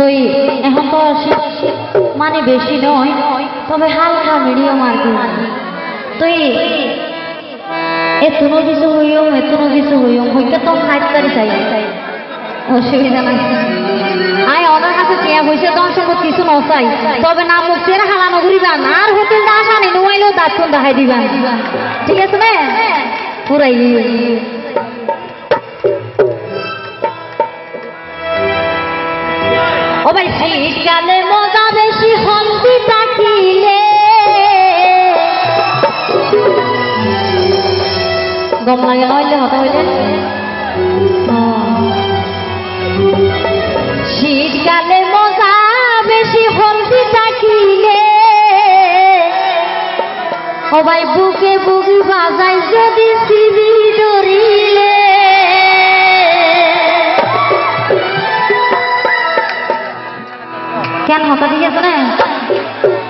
তুই এখন তো মানে বেশি নয়, তবে হালকা মিডিয়াম আর কি। তুই এতনো কিছু হইম হইতে তো খাইতে চাই, অসুবিধা নাই। আয় ওনার কাছে চেয়া হয়েছে তখন সম্ভব কিছু নচাই, তবে না মুখ চেয়ে হালানো ঘুরিবান আর হোটেলটা আসা নেই নোয়াইলেও দাঁতক্ষণ দেখাই দিবেন, ঠিক আছে না? পুরাই ও ভাই শীতকালে মজা বেশি হন্দি থাকিলে দম লাগে নইলে হতা হইলে শীতকালে মজা বেশি হন্দি থাকিলে ও ভাই বুকে বুকি বাজাই যদি সিবি ধরিলে কেন হতা ঠিক আছে না?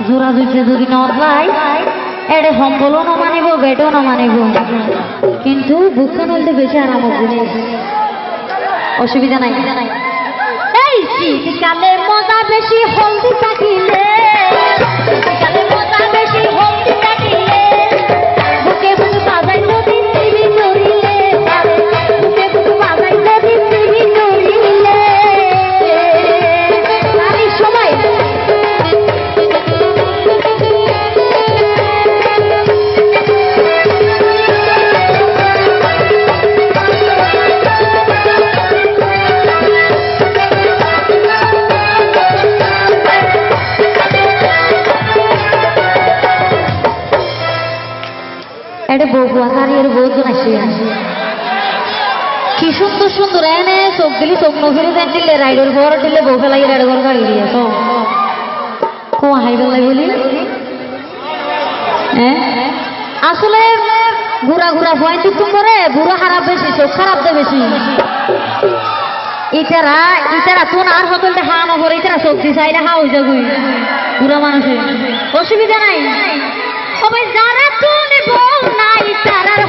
জোড়া জুইতে যদি নদলাই এড়ে সম্বলও নমানিব বেডও নমানিব, কিন্তু বুকখান হইলে বেশি আরাম হবে, অসুবিধা নাই। এই শীতকালে মজা বেশি হলদি থাকিলে, শীতকালে মজা বেশি হলদি থাকিলে বুকে বুকে বাজাই যদি সিবি ধরিলে, বুকে বুকে বাজাই যদি সিবি ধরিলে তারই সময় এটা বউ আসার এর বউজন আসে কি সুন্দর সুন্দর এনে চোখ দিলি চোখ নফিরে দেন দিলে রাইডের ঘর দিলে বউ ফেলাই রাইডের ঘর গাড়ি দিয়ে তো কো হাই বেলাই বলি আসলে ঘুরা ঘুরা ভয় তুম করে বুড়ো খারাপ বেশি চোখ খারাপ দে বেশি ইতারা ইতারা কোন আর হোটেলটা হাওয়া করে ইতারা সবজি চাইলে হাও যাগুই বুড়া মানুষের অসুবিধা নাই। সবাই যারা তুমি বউ নাই তারার